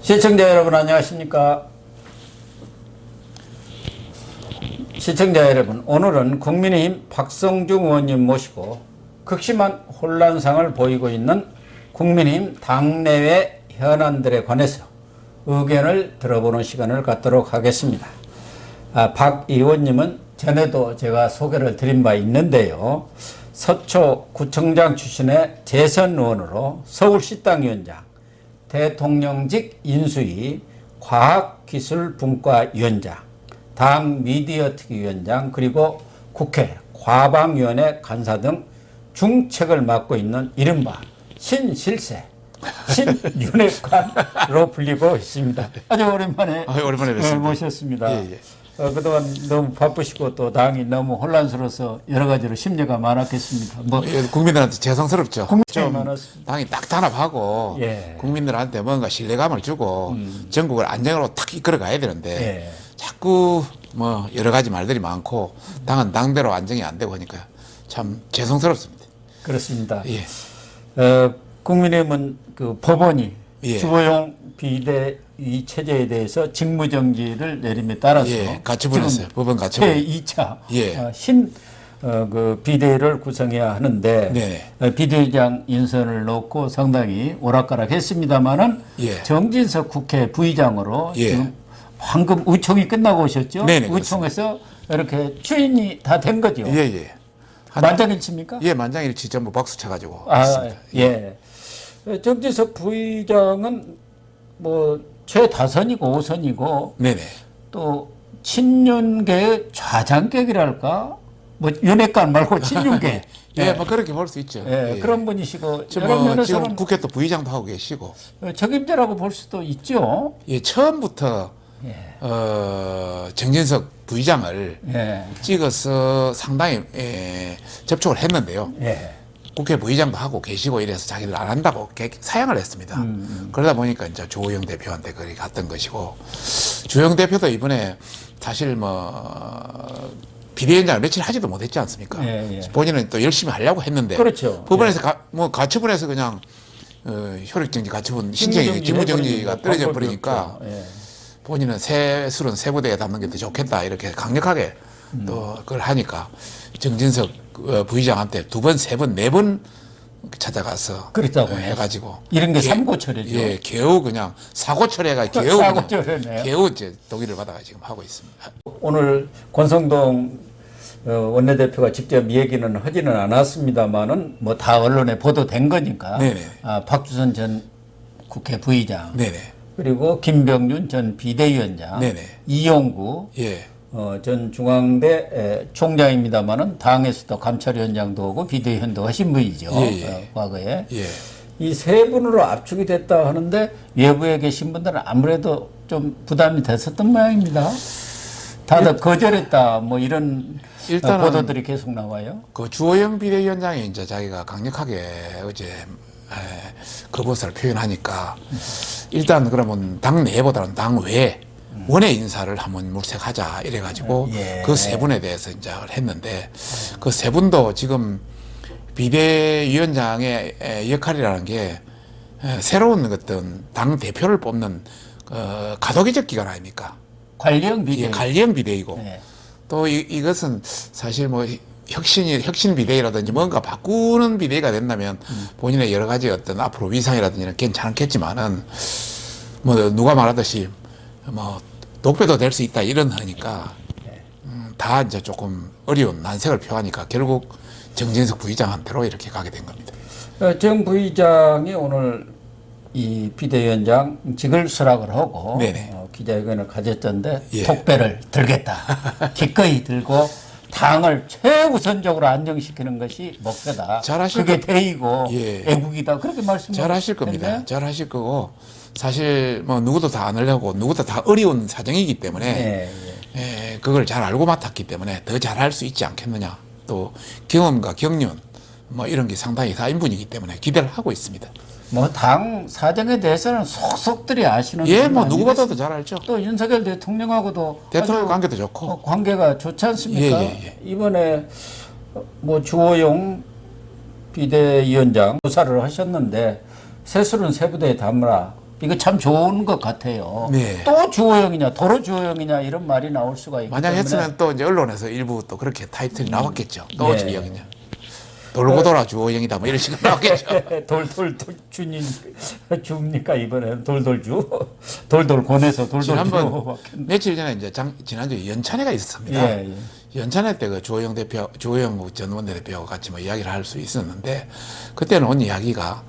시청자 여러분 안녕하십니까? 시청자 여러분, 오늘은 국민의힘 박성중 의원님 모시고 극심한 혼란상을 보이고 있는 국민의힘 당내외 현안들에 관해서 의견을 들어보는 시간을 갖도록 하겠습니다. 박 의원님은 전에도 제가 소개를 드린 바 있는데요. 서초구청장 출신의 재선 의원으로 서울시당위원장, 대통령직 인수위 과학기술분과위원장, 당 미디어특위위원장, 그리고 국회 과방위원회 간사 등 중책을 맡고 있는 이른바 신실세, 신윤핵관으로 불리고 있습니다. 아주 오랜만에, 오랜만에 뵙습니다. 모셨습니다. 예, 예. 그동안 너무 바쁘시고 또 당이 너무 혼란스러워서 여러 가지로 심려가 많았겠습니다. 국민들한테 죄송스럽죠. 좀 많았습니다. 당이 딱 단합하고 예. 국민들한테 뭔가 신뢰감을 주고 전국을 안정으로 탁 이끌어 가야 되는데 예. 자꾸 뭐 여러 가지 말들이 많고 당은 당대로 안정이 안 되고 하니까 참 죄송스럽습니다. 그렇습니다. 예. 국민의힘은 그 법원이 예. 주호영 비대위 체제에 대해서 직무정지를 내림에 따라서 예, 가처분했어요. 법원 가처분. 제2차 예. 그 비대위를 구성해야 하는데 네네. 비대위장 인선을 놓고 상당히 오락가락했습니다마는 예. 정진석 국회 부의장으로 예. 지금 방금 의총이 끝나고 오셨죠? 네네, 의총에서 이렇게 추인이 다 된 거죠? 예예. 만장일치입니까? 예, 만장일치 전부 박수 쳐가지고 아, 했습니다. 예. 정진석 부의장은 뭐 최다선이고 5선이고 네네. 또 친윤계의 좌장격이랄까? 뭐 윤핵관 말고 친윤계. 예, 뭐 그렇게 볼 수 있죠. 예, 그런 분이시고 지금, 여러 지금 면에서는 국회 또 부의장도 하고 계시고 적임자라고 볼 수도 있죠. 예, 처음부터 예. 정진석 부의장을 예. 찍어서 상당히 접촉을 했는데요. 예. 국회 부의장도 하고 계시고 이래서 자기들 안 한다고 사양을 했습니다. 그러다 보니까 이제 주호영 대표한테 거기 갔던 것이고, 주호영 대표도 이번에 사실 뭐 비대위원장을 며칠 하지도 못했지 않습니까? 예, 예. 본인은 또 열심히 하려고 했는데 그렇죠. 법원에서 가처분해서 그냥 효력정지 가처분 신청이 직무정지가 떨어져 버리니까 예. 본인은 술은 세 부대에 담는 게 더 좋겠다 이렇게 강력하게 또 그걸 하니까 정진석 부의장한테 두 번, 세 번, 네 번 찾아가서 그렇다고 해가지고 이런 게 삼고철이죠. 예, 겨우 그냥 사고철회가 겨우 사고철회네요. 겨우 이제 동의를 받아가 지금 하고 있습니다. 오늘 권성동 원내대표가 직접 얘기는 하지는 않았습니다만은 뭐 다 언론에 보도된 거니까. 네네. 박주선 전 국회 부의장. 네네. 그리고 김병준 전 비대위원장. 네네. 이용구 예. 전 중앙대 총장입니다만은 당에서도 감찰위원장도 하고 비대위원도 하신 분이죠. 예. 과거에. 예. 이 세 분으로 압축이 됐다 하는데 외부에 계신 분들은 아무래도 좀 부담이 됐었던 모양입니다. 다들 거절했다 뭐 이런 일단은 보도들이 계속 나와요. 그 주호영 비대위원장이 이제 자기가 강력하게 어제 거부사를 표현하니까 일단 그러면 당 내보다는 당 외에 원외 인사를 한번 물색하자 이래가지고 예. 그 세 분에 대해서 이제 했는데 그 세 분도 지금 비대위원장의 역할이라는 게 새로운 어떤 당 대표를 뽑는 가도기적 기관 아닙니까? 관리형 비대위. 예, 관리형 비대위고 네. 또 이것은 사실 뭐 혁신 비대위라든지 뭔가 바꾸는 비대위가 된다면 본인의 여러 가지 어떤 앞으로 위상이라든지 괜찮겠지만은 뭐 누가 말하듯이 뭐 독배도 될 수 있다 이런 하니까 다 이제 조금 어려운 난색을 표하니까 결국 정진석 부의장한테로 이렇게 가게 된 겁니다. 정 부의장이 오늘 이 비대위원장직을 수락을 하고 기자회견을 가졌던데 예. 독배를 들겠다. 기꺼이 들고 당을 최우선적으로 안정시키는 것이 목표다. 그게 대의고 예. 애국이다. 그렇게 말씀하셨는데 잘 하실 겁니다. 잘 하실 거고 사실 뭐 누구도 다 안 하려고 누구도 다 어려운 사정이기 때문에 그걸 잘 알고 맡았기 때문에 더 잘할 수 있지 않겠느냐. 또 경험과 경륜 뭐 이런 게 상당히 다인분이기 때문에 기대를 하고 있습니다. 뭐 당 사정에 대해서는 속속들이 아시는 예, 뭐 누구보다도 잘 알죠. 또 윤석열 대통령하고도 대통령 관계도 좋고 관계가 좋지 않습니까? 예. 이번에 뭐 주호영 비대위원장 조사를 하셨는데 세술은 세부대에 담으라 이거 참 좋은 것 같아요. 네. 또 주호영이냐, 도로 주호영이냐 이런 말이 나올 수가 있기 만약 때문에 했으면 또 이제 언론에서 일부 또 그렇게 타이틀이 나왔겠죠. 또 네. 주호영이냐. 돌고 돌아 주호영이다 뭐 이런 식으로 나왔겠죠. 돌돌 주님 줍니까 이번에 돌돌주 돌돌 권해서 돌돌 지난번 며칠 전에 이제 지난주에 연찬회가 있었습니다. 예, 연찬회 때 그 주호영 대표, 주호영 전 원내대표와 같이 뭐 이야기를 할 수 있었는데 그때는 온 이야기가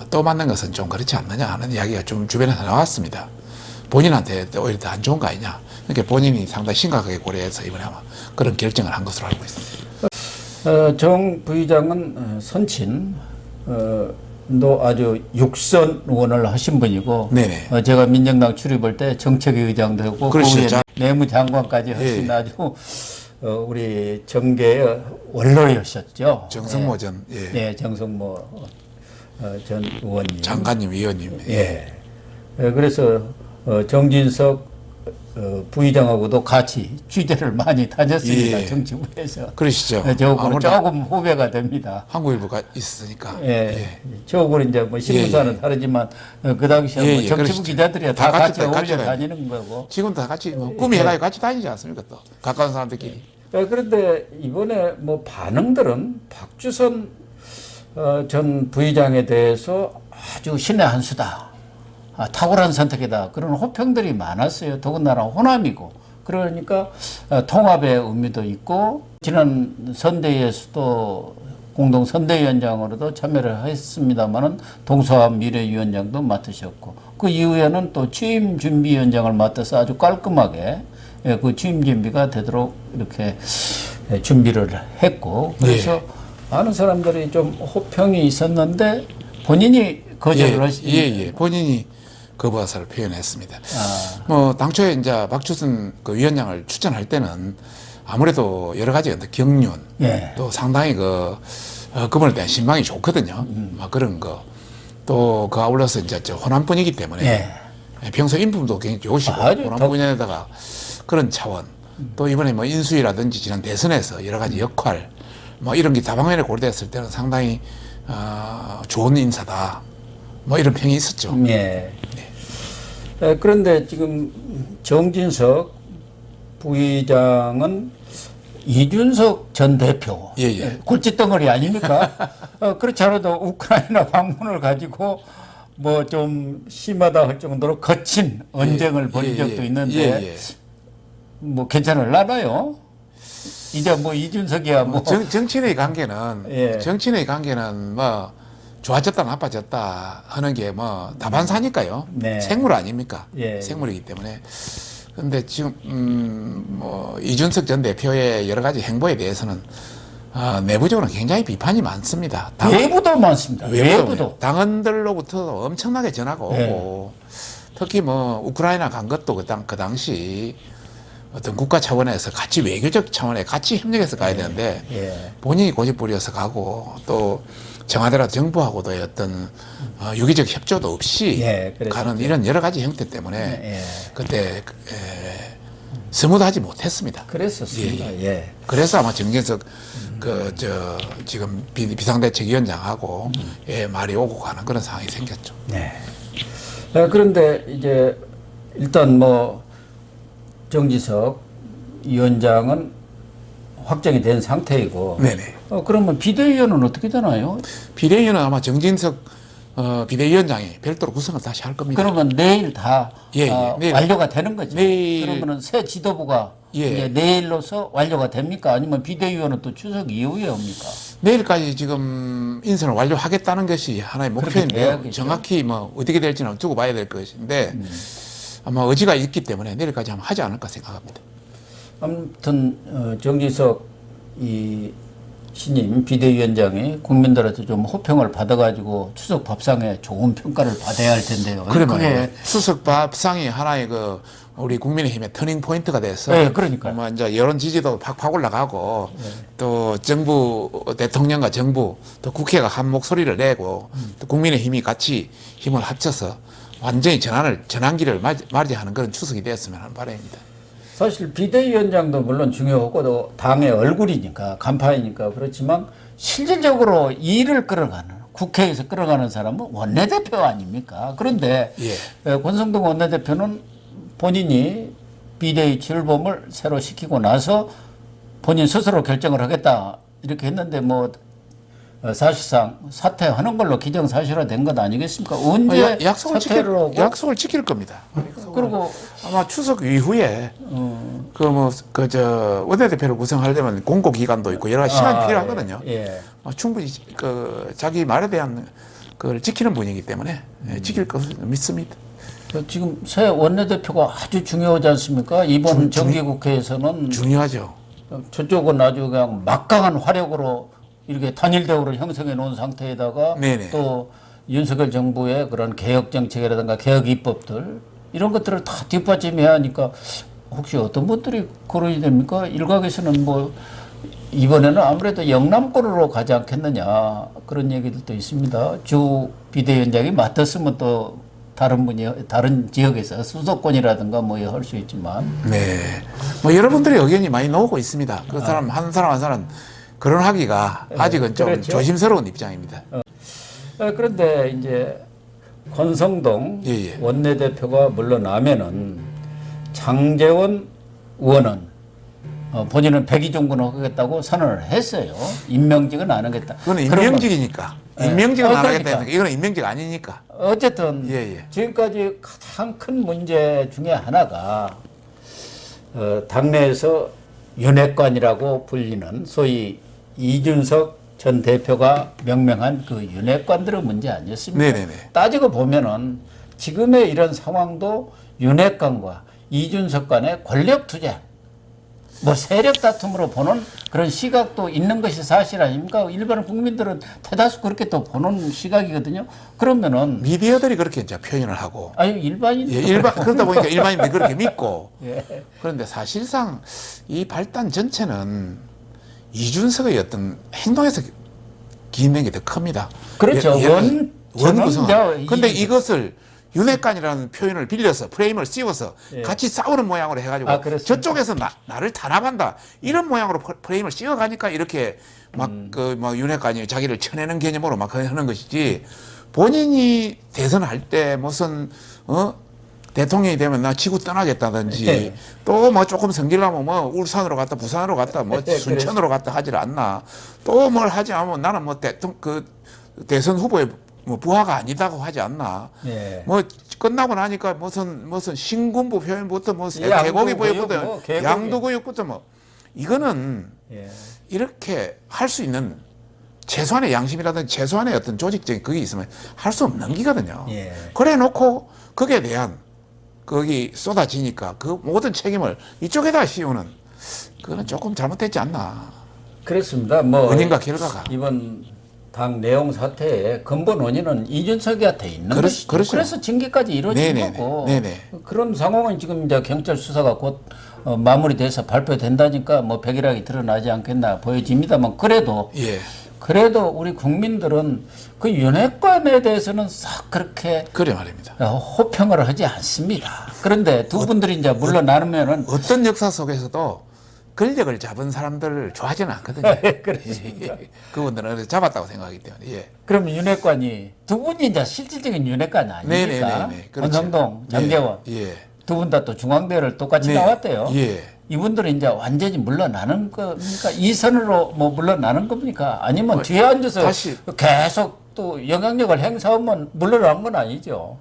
또 맞는 것은 좀 그렇지 않느냐 하는 이야기가 좀 주변에서 나왔습니다. 본인한테 오히려 더 안 좋은 거 아니냐. 그러니까 본인이 상당히 심각하게 고려해서 이번에 아마 그런 결정을 한 것으로 알고 있습니다. 정 부의장은 선친 도 아주 육선 의원을 하신 분이고 네네. 제가 민정당 출입할 때 정책위 의장도 했고 그 그렇죠. 후에 내무장관까지 하신 아주 우리 정계의 원로였었죠. 정성모 전 네, 정성모 전 의원님. 장관님, 위원님. 예. 그래서 정진석 부의장하고도 같이 취재를 많이 다녔습니다. 예. 정치부에서. 그러시죠. 저하고는 조금 후배가 됩니다. 한국일보가 있으니까. 예. 저하고는 이제 뭐 신문사는 다르지만 그 당시에 뭐 정치부 그러시죠. 기자들이 다 같이 어울려 다니는 거고. 지금 다 같이 뭐 꿈이 해가지고 같이 다니지 않습니까? 또 가까운 사람들끼리. 그런데 이번에 뭐 반응들은 박주선 전 부의장에 대해서 아주 신의 한 수다. 탁월한 선택이다. 그런 호평들이 많았어요. 더군다나 호남이고. 그러니까 통합의 의미도 있고 지난 선대위에서도 공동 선대위원장으로도 참여를 했습니다만은 동서합 미래위원장도 맡으셨고 그 이후에는 또 취임 준비위원장을 맡아서 아주 깔끔하게 그 취임 준비가 되도록 이렇게 준비를 했고 그래서 많은 사람들이 좀 호평이 있었는데 본인이 거절을 하시니까 본인이 거부사를 표현했습니다. 뭐 당초에 이제 박주선 그 위원장을 추천할 때는 아무래도 여러 가지 경륜 또 상당히 그분에 대한 신망이 좋거든요. 막 그런 거. 또 그 아울러서 이제 저 호남분이기 때문에 평소 인품도 굉장히 좋으시고 호남분에다가 그런 차원. 또 이번에 뭐 인수위라든지 지난 대선에서 여러 가지 역할 뭐 이런 게 다방면에 고려됐을 때는 상당히 좋은 인사다. 뭐 이런 평이 있었죠. 그런데 지금 정진석 부의장은 이준석 전 대표 골칫덩어리 아닙니까? 그렇지 않아도 우크라이나 방문을 가지고 뭐 좀 심하다 할 정도로 거친 언쟁을 벌인 적도 있는데 뭐 괜찮을라나요? 이제 뭐 이준석이야 뭐 정치인의 관계는 뭐 좋아졌다 나빠졌다 하는 게 뭐 다반사니까요. 생물 아닙니까? 생물이기 때문에. 근데 지금 뭐 이준석 전 대표의 여러 가지 행보에 대해서는 내부적으로는 굉장히 비판이 많습니다. 외부도 많습니다. 외부도. 당원들로부터 엄청나게 전화가 오고 특히 뭐 우크라이나 간 것도 그 당시 어떤 국가 차원에서 같이 외교적 차원에 같이 협력해서 가야 되는데 본인이 고집부려서 가고 또 청와대라 정부하고도의 어떤 유기적 협조도 없이 가는 이런 여러 가지 형태 때문에 그때 스무드하지 못했습니다. 그랬었습니다. 그래서 아마 정진석 지금 비상대책위원장하고 말이 오고 가는 그런 상황이 생겼죠. 그런데 이제 일단 뭐 정진석 위원장은 확정이 된 상태이고. 그러면 비대위원은 어떻게 되나요? 비대위원은 아마 정진석 비대위원장이 별도로 구성을 다시 할 겁니다. 그러면 내일 다 내일. 완료가 되는 거죠? 내일. 그러면은 새 지도부가 이제 내일로서 완료가 됩니까? 아니면 비대위원은 또 추석 이후에 옵니까? 내일까지 지금 인선을 완료하겠다는 것이 하나의 목표인데요. 정확히 뭐 어떻게 될지는 두고 봐야 될 것인데 아마 의지가 있기 때문에 내일까지 하면 하지 않을까 생각합니다. 아무튼 정진석 이 신임 비대위원장이 국민들한테 좀 호평을 받아가지고 추석 밥상에 좋은 평가를 받아야 할 텐데요. 그러면 추석 밥상이 하나의 우리 국민의힘의 터닝 포인트가 돼서 그러니까 뭐 이제 여론 지지도 팍팍 올라가고 또 정부 대통령과 정부 또 국회가 한 목소리를 내고 또 국민의힘이 같이 힘을 합쳐서 완전히 전환기를 맞이하는 그런 추석이 되었으면 하는 바람입니다. 사실 비대위원장도 물론 중요하고 또 당의 얼굴이니까 간판이니까 그렇지만 실질적으로 일을 끌어가는 국회에서 끌어가는 사람은 원내대표 아닙니까? 그런데 권성동 원내대표는 본인이 비대위 출범을 새로 시키고 나서 본인 스스로 결정을 하겠다 이렇게 했는데 뭐 사실상 사퇴하는 걸로 기정사실화된 것 아니겠습니까? 언제 약속을 지킬 겁니다. 그리고 아마 추석 이후에 원내대표를 구성하려면 공고 기간도 있고 여러 가지 시간이 필요하거든요. 충분히 자기 말에 대한 그걸 지키는 분이기 때문에 지킬 것을 믿습니다. 지금 새 원내대표가 아주 중요하지 않습니까? 이번 정기국회에서는 중요하죠. 저쪽은 아주 그냥 막강한 화력으로 이렇게 단일 대우를 형성해 놓은 상태에다가 또 윤석열 정부의 그런 개혁 정책이라든가 개혁 입법들 이런 것들을 다 뒷받침해야 하니까 혹시 어떤 분들이 거론이 됩니까? 일각에서는 뭐 이번에는 아무래도 영남권으로 가지 않겠느냐 그런 얘기들도 있습니다. 주 비대위원장이 맡았으면 또 다른 분이 다른 지역에서 수도권이라든가 뭐 할 수 있지만 뭐 여러분들의 의견이 많이 나오고 있습니다. 그 사람 한 사람 거론하기가 아직은 좀 그렇죠. 조심스러운 입장입니다. 그런데 이제 권성동 원내대표가 물러나면은 장제원 의원은 본인은 백의종군을 하겠다고 선언을 했어요. 임명직은 안 하겠다. 그건 임명직이니까. 임명직은 안 하겠다. 그러니까. 이건 임명직 아니니까. 어쨌든 지금까지 가장 큰 문제 중에 하나가 당내에서 윤핵관이라고 불리는 소위 이준석 전 대표가 명명한 그 윤핵관들의 문제 아니었습니까? 따지고 보면은 지금의 이런 상황도 윤핵관과 이준석 간의 권력 투쟁, 뭐 세력 다툼으로 보는 그런 시각도 있는 것이 사실 아닙니까? 일반 국민들은 대다수 그렇게 또 보는 시각이거든요. 그러면은 미디어들이 그렇게 이제 표현을 하고, 일반인 그러다 보니까 일반인들이 그렇게 믿고. 그런데 사실상 이 발단 전체는 이준석의 어떤 행동에서 기인된 게 더 큽니다. 그렇죠. 원구성. 근데 이것을 윤핵관이라는 표현을 빌려서 프레임을 씌워서 같이 싸우는 모양으로 해가지고 저쪽에서 나를 탄압한다 이런 모양으로 프레임을 씌워가니까 이렇게 막 윤핵관이 자기를 쳐내는 개념으로 막 하는 것이지, 본인이 대선할 때 무슨 대통령이 되면 나 지구 떠나겠다든지 또 뭐 조금 성질나면 뭐 울산으로 갔다 부산으로 갔다 뭐 순천으로 갔다 하질 않나, 또 뭘 하지 않으면 나는 뭐 대선 후보의 뭐 부하가 아니다고 하지 않나. 뭐 끝나고 나니까 무슨 신군부 표현부터 뭐 개고기 부여부터 양도구역부터 뭐 이거는 이렇게 할 수 있는 최소한의 양심이라든지 최소한의 어떤 조직적인 그게 있으면 할 수 없는 기거든요. 그래 놓고 거기에 대한 거기 쏟아지니까 그 모든 책임을 이쪽에다 씌우는, 그거는 조금 잘못됐지 않나. 그렇습니다. 뭐 원인과 결과가 이번 당 내용 사태의 근본 원인은 이준석이한테 있는 것이죠. 그래서 징계까지 이루어진 거고 그런 상황은 지금 이제 경찰 수사가 곧 마무리돼서 발표된다니까 뭐 백일하게 드러나지 않겠나 보여집니다만 그래도 우리 국민들은 그 윤핵관에 대해서는 싹 그렇게 말입니다. 호평을 하지 않습니다. 그런데 두 분들이 이제 물러나면은 어떤 역사 속에서도 권력을 잡은 사람들을 좋아하지는 않거든요. 그분들은 잡았다고 생각하기 때문에. 그럼 윤핵관이 두 분이 이제 실질적인 윤핵관 아닙니까? 권성동, 장제원 두 분 다 또 중앙대를 똑같이 나왔대요. 이분들은 이제 완전히 물러나는 겁니까? 이 선으로 뭐 물러나는 겁니까? 아니면 뒤에 앉아서 계속 또 영향력을 행사하면 물러나는 건 아니죠.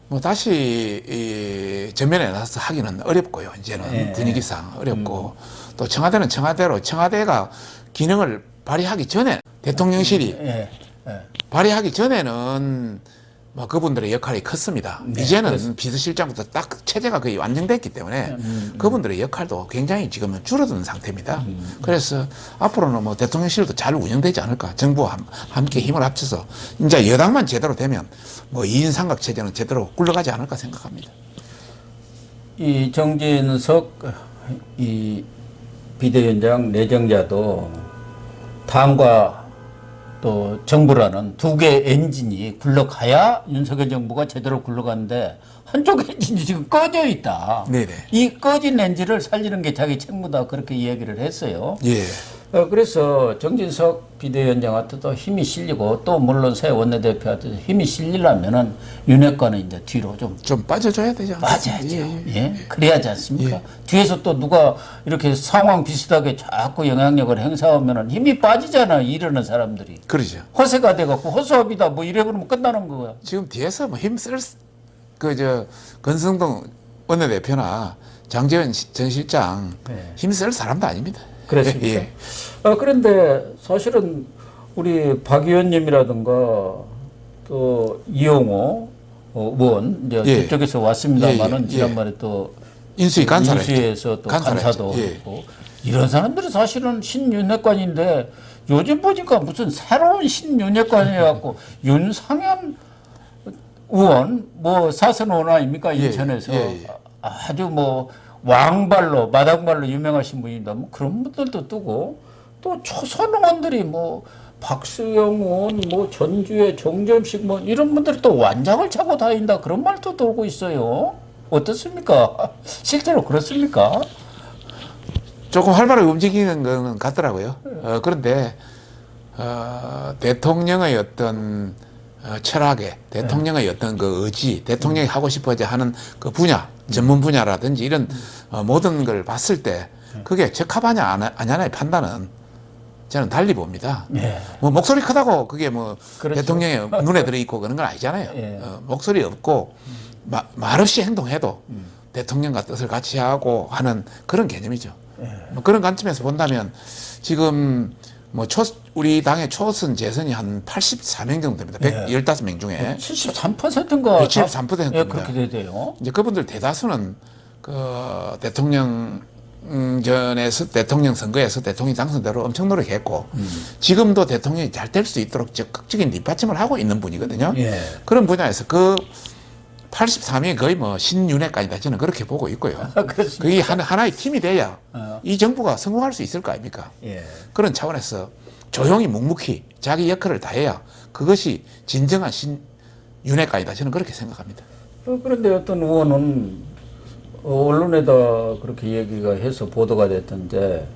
뭐 다시 전면에 나서 하기는 어렵고요. 이제는 분위기상 어렵고, 또 청와대는 청와대로 청와대가 기능을 발휘하기 전에 대통령실이 발휘하기 전에는 뭐 그분들의 역할이 컸습니다. 이제는 비서실장부터 딱 체제가 거의 완성됐기 때문에 그분들의 역할도 굉장히 지금은 줄어드는 상태입니다. 그래서 앞으로는 뭐 대통령실도 잘 운영되지 않을까. 정부와 함께 힘을 합쳐서 이제 여당만 제대로 되면 뭐 2인 삼각 체제는 제대로 굴러가지 않을까 생각합니다. 이 정진석 이 비대위원장 내정자도 당과 또 정부라는 두 개의 엔진이 굴러가야 윤석열 정부가 제대로 굴러가는데 한쪽 엔진이 지금 꺼져 있다. 이 꺼진 엔진을 살리는 게 자기 책무다, 그렇게 이야기를 했어요. 그래서 정진석 비대위원장한테도 힘이 실리고 또 물론 새 원내대표한테도 힘이 실리려면은 윤핵관은 이제 뒤로 좀 빠져줘야 되지 않습니까? 빠져야죠. 예. 그래야지 않습니까? 뒤에서 또 누가 이렇게 상황 비슷하게 자꾸 영향력을 행사하면은 힘이 빠지잖아요. 이러는 사람들이. 그러죠. 허세가 돼갖고 허수아비다 뭐 이래 그러면 끝나는 거야. 지금 뒤에서 뭐 힘쓸 권성동 원내대표나 장제원 전 실장 네. 힘쓸 사람도 아닙니다. 그렇습니까? 예. 그런데 사실은 우리 박 의원님이라든가 또 이용호 의원 이제 예. 저쪽에서 왔습니다만은 예, 예. 지난번에 또 인수위 간사를 인수위에서 또 간사도 예. 했고 이런 사람들은 사실은 신윤핵관인데 요즘 보니까 무슨 새로운 신윤핵관이갖고 윤상현 의원 뭐 사선 의원 아닙니까 인천에서 예, 예. 아주 뭐 왕발로 마당발로 유명하신 분입니다. 뭐 그런 분들도 뜨고 또 초선 의원들이 뭐 박수영 의원, 뭐 전주의 정점식 뭐 이런 분들이 또 완장을 차고 다닌다 그런 말도 돌고 있어요. 어떻습니까? 실제로 그렇습니까? 조금 활발하게 움직이는 거는 같더라고요. 그런데 대통령의 어떤 철학에 대통령의 어떤 그 의지, 대통령이 하고 싶어져 하는 그 분야, 전문 분야라든지 이런 모든 걸 봤을 때 그게 적합하냐 아냐의 판단은 저는 달리 봅니다. 예. 뭐 목소리 크다고 그게 뭐 그렇죠. 대통령의 눈에 들어 있고 그런 건 아니잖아요. 예. 목소리 없고 말없이 행동해도 대통령과 뜻을 같이 하고 하는 그런 개념이죠. 뭐 그런 관점에서 본다면 지금 뭐 우리 당의 초선 재선이 한 84명 정도 됩니다. 115명 중에 73%인가 73%입니다. 예, 그렇게 돼요. 이제 그분들 대다수는 그 대통령 대통령 선거에서 대통령이 당선되도록 엄청 노력했고 지금도 대통령이 잘 될 수 있도록 적극적인 뒷받침을 하고 있는 분이거든요. 예. 그런 분야에서 그 84명이 거의 뭐 신윤핵관이다 저는 그렇게 보고 있고요. 그렇습니까? 그게 하나의 팀이 돼야 이 정부가 성공할 수 있을 거 아닙니까? 예. 그런 차원에서 조용히 묵묵히 자기 역할을 다해야 그것이 진정한 신윤핵관이다 저는 그렇게 생각합니다. 그런데 어떤 의원은 언론에다 그렇게 얘기가 해서 보도가 됐던데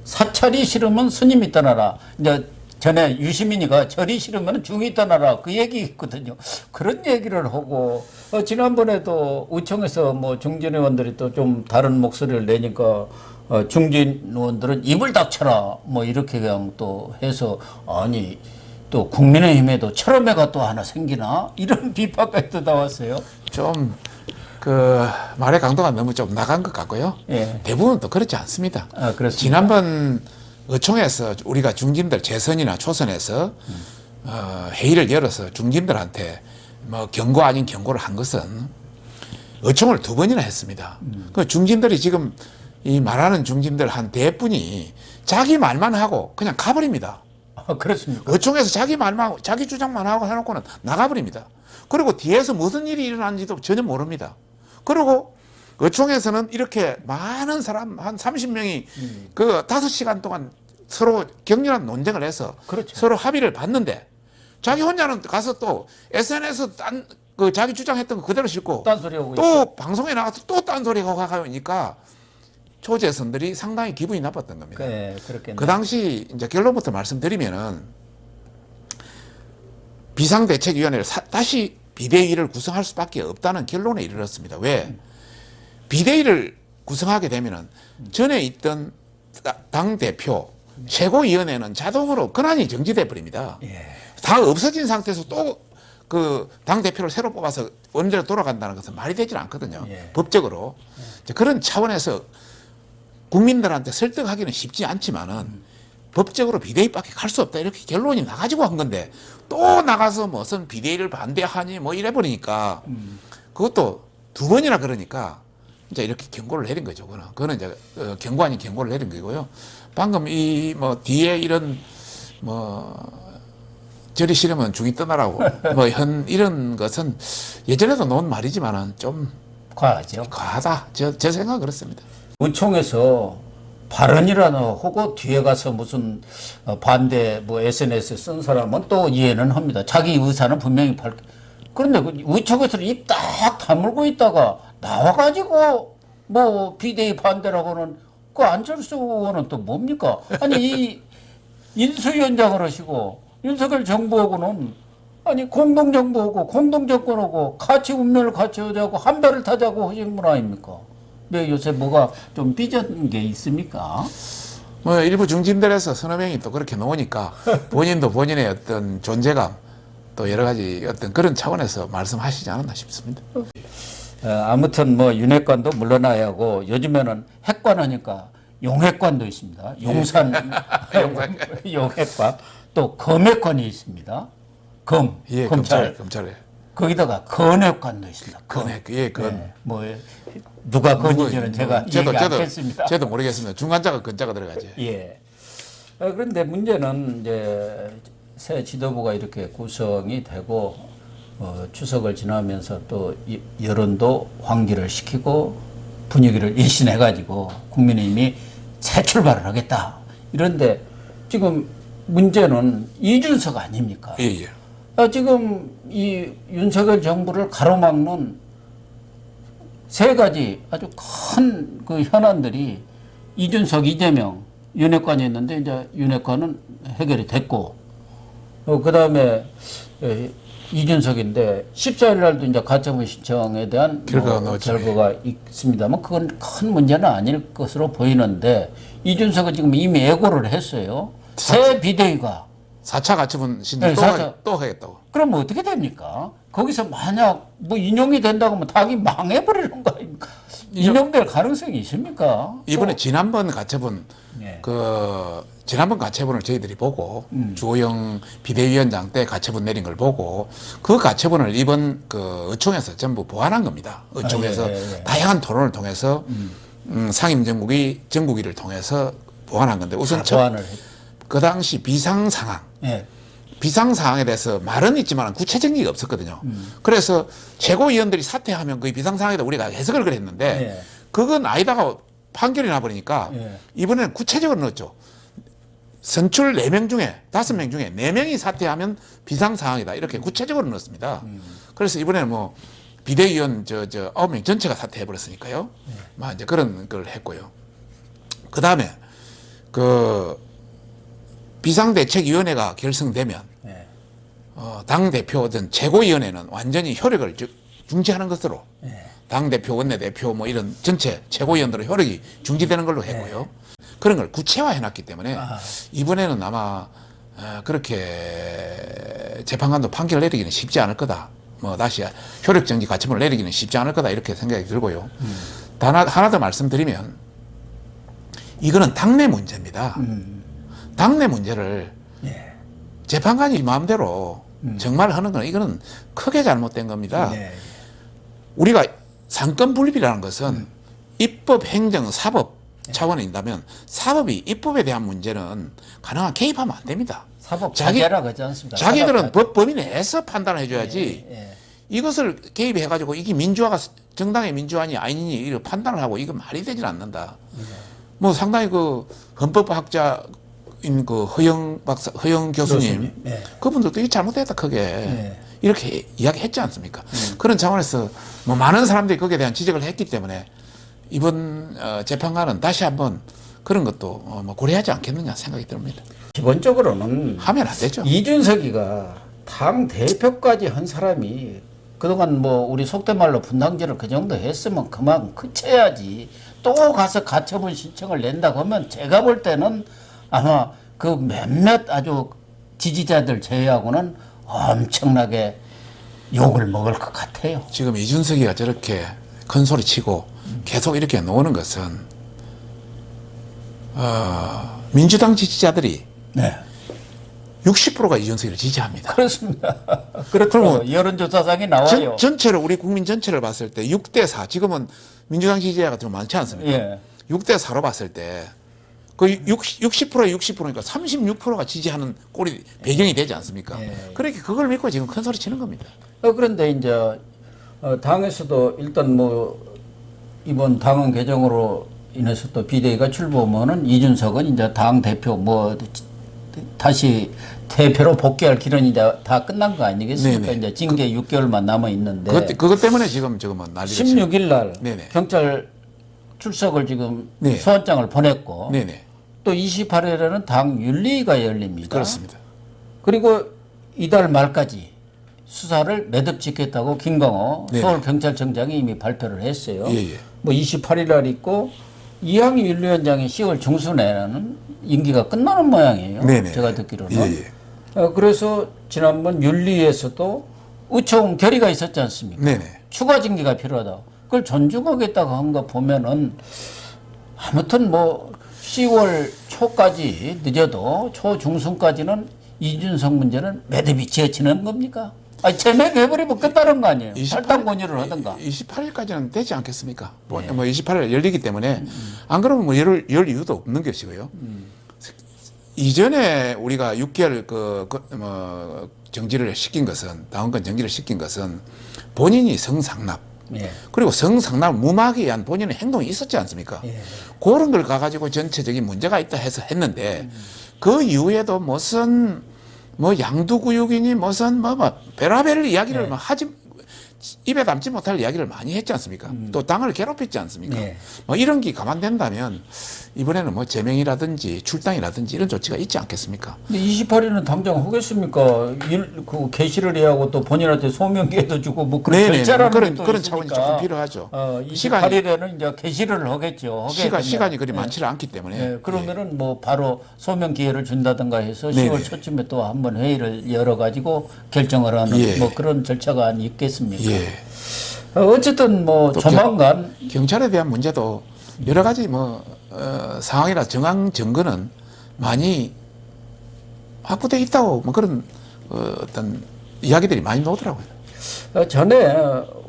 사찰이 싫으면 스님이 떠나라. 이제 전에 유시민이가 절이 싫으면 중이 떠나라 그 얘기 있거든요. 그런 얘기를 하고 지난번에도 의총에서 뭐 중진 의원들이 또 좀 다른 목소리를 내니까 중진 의원들은 입을 닥쳐라 뭐 이렇게 그냥 또 해서 아니 또 국민의힘에도 철험회가 또 하나 생기나 이런 비판까지 나왔어요. 좀 그 말의 강도가 너무 좀 나간 것 같고요. 예. 대부분 또 그렇지 않습니다. 그렇습니다. 지난번 의총에서 우리가 중진들 재선이나 초선에서 회의를 열어서 중진들한테 뭐 경고 아닌 경고를 한 것은 의총을 2번이나 했습니다. 그 중진들이 지금 이 말하는 중진들 한 대분이 자기 말만 하고 그냥 가버립니다. 그렇습니까? 의총에서 자기 말만 하고 자기 주장만 하고 해놓고는 나가버립니다. 그리고 뒤에서 무슨 일이 일어나는지도 전혀 모릅니다. 그리고 의총에서는 이렇게 많은 사람 한 30명이 그 5시간 동안 서로 격렬한 논쟁을 해서 그렇죠. 서로 합의를 봤는데 자기 혼자는 가서 또 SNS 그 자기 주장했던 거 그대로 싣고 딴소리하고 또 방송에 나가서 또 딴소리하고 가니까 초재선들이 상당히 기분이 나빴던 겁니다. 네, 그렇겠네. 그 당시 이제 결론부터 말씀드리면은 비상대책위원회를 다시 비대위를 구성할 수밖에 없다는 결론에 이르렀습니다. 왜? 비대위를 구성하게 되면은 전에 있던 당 대표 최고위원회는 자동으로 권한이 정지돼 버립니다. 예. 다 없어진 상태에서 또 그 당 대표를 새로 뽑아서 원대로 돌아간다는 것은 말이 되질 않거든요. 예. 법적으로. 그런 차원에서 국민들한테 설득하기는 쉽지 않지만은 법적으로 비대위밖에 갈 수 없다 이렇게 결론이 나가지고 한 건데 또 나가서 무슨 비대위를 반대하니 뭐 이래 버리니까 그것도 2번이나 그러니까 이제 이렇게 경고를 내린 거죠. 그거는 이제 경고 아닌 경고를 내린 거고요. 방금 이 뭐 뒤에 이런 뭐 절이 싫으면 중이 떠나라고 뭐 이런 것은 예전에도 놓은 말이지만은 좀 과하죠. 과하다. 제 생각은 그렇습니다. 의총에서 발언이라도 하고 뒤에 가서 무슨 반대 뭐 SNS 쓴 사람은 또 이해는 합니다. 자기 의사는 분명히 그런데 그 의총에서 입 딱 다물고 있다가 나와가지고 뭐 비대위 반대라고는 그 안철수 의원은 또 뭡니까? 아니 이 인수위원장을 하시고 윤석열 정부하고는 아니 공동정부하고 공동정권하고 같이 운명을 같이 하자고 한 배를 타자고 하신 분 아닙니까? 네, 요새 뭐가 좀 삐진 게 있습니까? 뭐 일부 중진들에서 서너 명이 또 그렇게 놓으니까 본인도 본인의 어떤 존재감 또 여러 가지 어떤 그런 차원에서 말씀하시지 않았나 싶습니다. 아무튼 뭐 윤핵관도 물러나야 하고 요즘에는 핵관 하니까 용핵관도 있습니다. 용산 용핵관 또 검핵관이 있습니다. 검 예, 검찰 검찰에 거기다가 건핵관도 있습니다. 건핵 예, 건. 네, 뭐 누가 건인지는 제가 얘기 않겠습니다. 저도 모르겠습니다. 중간자가 건자가 들어가죠. 예. 그런데 문제는 이제 새 지도부가 이렇게 구성이 되고 추석을 지나면서 또 여론도 환기를 시키고 분위기를 일신해가지고 국민의힘이 새 출발을 하겠다. 이런데 지금 문제는 이준석 아닙니까? 예, 예. 지금 이 윤석열 정부를 가로막는 세 가지 아주 큰 그 현안들이 이준석, 이재명 윤핵관이었는데 이제 윤핵관은 해결이 됐고 그 다음에 이준석인데 14일 날도 이제 가처분 신청에 대한 결과가 있습니다만 그건 큰 문제는 아닐 것으로 보이는데 이준석은 지금 이미 예고를 했어요. 새 비대위가 4차 가처분 신청 또 하겠다고. 그럼 어떻게 됩니까? 거기서 만약 뭐 인용이 된다고 하면 당이 망해버리는 거 아닙니까? 인용될 가능성이 있습니까? 이번에 지난번 가처분 예. 지난번 가처분을 저희들이 보고 주호영 비대위원장 때 가처분 내린 걸 보고 그 가처분을 이번 그 의총에서 전부 보완한 겁니다. 의총에서 예. 다양한 토론을 통해서 상임정국위를 통해서 보완한 건데 우선 그 당시 비상 상황 예. 비상 상황에 대해서 말은 있지만 구체적인 게 없었거든요. 그래서 최고위원들이 사퇴하면 그 비상 상황에다 우리가 해석을 그랬는데 예. 그건 아니다가 판결이 나버리니까 예. 이번에는 구체적으로 넣었죠. 선출 4명 중에 5명 중에 4명이 사퇴하면 비상 상황이다 이렇게 구체적으로 넣었습니다. 그래서 이번에는 뭐 비대위원 9명 전체가 사퇴해 버렸으니까요. 막 이제 그런 걸 했고요. 그 다음에 그 비상대책위원회가 결성되면 예. 당대표든 최고위원회는 완전히 효력을 중지하는 것으로 예. 당대표, 원내대표 뭐 이런 전체 최고위원들의 효력이 중지되는 걸로 했고요. 그런 걸 구체화해 놨기 때문에 이번에는 아마 그렇게 재판관도 판결을 내리기는 쉽지 않을 거다. 뭐 다시 효력정지 가처분을 내리기는 쉽지 않을 거다 이렇게 생각이 들고요. 하나 더 말씀드리면 이거는 당내 문제입니다. 당내 문제를 예. 재판관이 마음대로 정말 하는 건 이거는 크게 잘못된 겁니다. 예. 우리가 상권 분립이라는 것은 입법, 행정, 사법 차원에 있다면 사법이 입법에 대한 문제는 가능한 개입하면 안 됩니다. 사법 자개라 그러지 않습니까? 자기들은 법 범위 내에서 판단을 해줘야지 예. 이것을 개입해가지고 이게 민주화가 정당의 민주화니 아니니 이렇게 판단을 하고 이거 말이 되질 않는다. 뭐 상당히 그 헌법학자 그 허영 교수님 예. 그분들도 이게 잘못됐다 크게 예. 이렇게 이야기했지 않습니까? 그런 차원에서 뭐 많은 사람들이 거기에 대한 지적을 했기 때문에 이번 재판관은 다시 한번 그런 것도 뭐 고려하지 않겠느냐 생각이 듭니다. 기본적으로는 하면 안 되죠. 이준석이가 당 대표까지 한 사람이 그동안 뭐 우리 속된 말로 분당질을 그 정도 했으면 그만 그쳐야지. 또 가서 가처분 신청을 낸다고 하면 제가 볼 때는 아마 그 몇몇 아주 지지자들 제외하고는 엄청나게 욕을 먹을 것 같아요. 지금 이준석이가 저렇게 큰 소리 치고 계속 이렇게 놓는 것은 민주당 지지자들이 네. 60%가 이준석이를 지지합니다. 그렇습니다. 그렇죠. 여론조사상이 나와요. 전체를 우리 국민 전체를 봤을 때 6대4 지금은 민주당 지지자가 좀 많지 않습니까? 예. 6대4로 봤을 때 그 60%에 60%니까 36%가 지지하는 꼴이 배경이 되지 않습니까? 예. 그렇게 그걸 믿고 지금 큰 소리 치는 겁니다. 그런데 이제 당에서도 일단 뭐 이번 당헌 개정으로 인해서 또 비대위가 출범하면은 이준석은 이제 당 대표 뭐 다시 대표로 복귀할 길은 이제 다 끝난 거 아니겠습니까? 네네. 이제 징계 6개월만 남아 있는데 그것 때문에 지금은 난리가 16일 날 네네. 경찰 출석을 지금 네. 소환장을 보냈고 네네. 또 28일에는 당 윤리위가 열립니다. 그렇습니다. 그리고 이달 말까지 수사를 매듭짓겠다고 김광호 네네. 서울경찰청장이 이미 발표를 했어요. 예. 뭐 28일 날 있고 이항희 윤리위원장이 10월 중순에는 임기가 끝나는 모양이에요. 네네. 제가 듣기로는. 예. 그래서 지난번 윤리위에서도 의총 결의가 있었지 않습니까? 네네. 추가 징계가 필요하다. 그걸 존중하겠다고 한 거 보면은 아무튼 뭐 10월 초까지 늦어도 초중순까지는 이준석 문제는 매듭이 지어지는 겁니까? 아니 제명해버리면 끝나는 거 아니에요. 탈당 권유를 하든가. 28일까지는 되지 않겠습니까? 뭐 28일 열리기 때문에 안 그러면 뭐 열 이유도 없는 것이고요. 이전에 우리가 6개월 뭐 정지를 시킨 것은 당원권 정지를 시킨 것은 본인이 성상납 예. 그리고 성상납 무마하기 위한 본인의 행동이 있었지 않습니까? 예. 그런 걸 가가지고 전체적인 문제가 있다 해서 했는데 그 이후에도 무슨 뭐 양두구육이니 무슨 뭐 베라벨 이야기를 막 하지 입에 담지 못할 이야기를 많이 했지 않습니까? 또 당을 괴롭혔지 않습니까? 네. 뭐 이런 게 감안된다면 이번에는 뭐 제명이라든지 출당이라든지 이런 조치가 있지 않겠습니까? 근데 28일은 당장 하겠습니까? 그 게시를 해야 하고 또 본인한테 소명기에도 주고 뭐 그런 네네. 절차라는 그런 게또 그런 있으니까. 차원이 조금 필요하죠. 28일에는 이제 게시를 하겠죠. 시간이 그리 많지는 않기 때문에. 네, 그러면은 뭐 바로 소명 기회를 준다든가 해서 10월 네네. 초쯤에 또 한번 회의를 열어 가지고 결정을 하는 예. 뭐 그런 절차가 있겠습니까? 예. 어쨌든 뭐 또 조만간 경찰에 대한 문제도 여러 가지 뭐 상황이나 정황 증거는 많이 확보돼 있다고 뭐 그런 어떤 이야기들이 많이 나오더라고요. 전에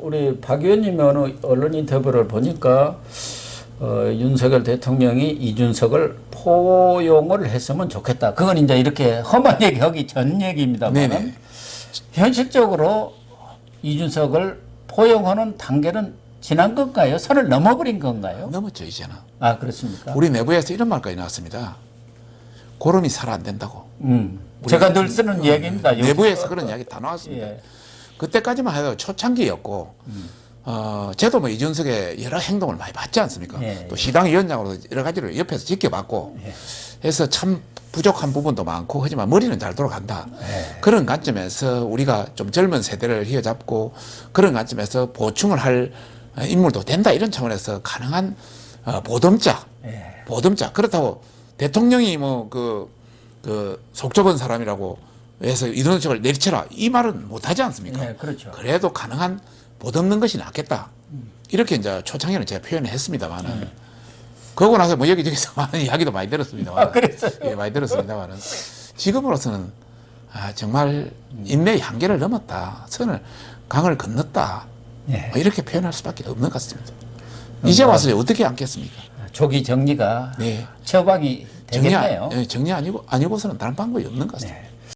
우리 박 의원님이 어느 언론 인터뷰를 보니까 윤석열 대통령이 이준석을 포용을 했으면 좋겠다. 그건 이제 이렇게 험한 얘기하기 전 얘기입니다만 네네. 현실적으로 이준석을 포용하는 단계는 지난 건가요? 선을 넘어버린 건가요? 넘었죠 이제는. 아 그렇습니까? 우리 내부에서 이런 말까지 나왔습니다. 고름이 살 안 된다고. 제가 늘 쓰는 얘기입니다. 내부에서 그런 이야기 다 나왔습니다. 예. 그때까지만 해도 초창기였고 저도 뭐 이준석의 여러 행동을 많이 봤지 않습니까? 예. 또 시당위원장으로 여러 가지를 옆에서 지켜봤고 해서 참 부족한 부분도 많고 하지만 머리는 잘 돌아간다. 그런 관점에서 우리가 좀 젊은 세대를 휘어잡고 그런 관점에서 보충을 할 인물도 된다 이런 차원에서 가능한 보듬자 그렇다고 대통령이 뭐 속 좁은 사람이라고 해서 이준석을 내리쳐라 이 말은 못하지 않습니까? 네, 그렇죠. 그래도 가능한 보듬는 것이 낫겠다. 이렇게 이제 초창기에는 제가 표현을 했습니다만은 그러고 나서 뭐 여기저기서 많은 이야기도 많이 들었습니다만. 아, 그랬어요? 예, 많이 들었습니다만은 지금으로서는 인내의 인내의 한계를 넘었다. 강을 건넜다. 예. 뭐 이렇게 표현할 수밖에 없는 것 같습니다. 이제 와서 어떻게 앉겠습니까? 조기 정리가 네. 처방이 되겠네요. 정리 아니고서는 다른 방법이 없는 것 같습니다. 네.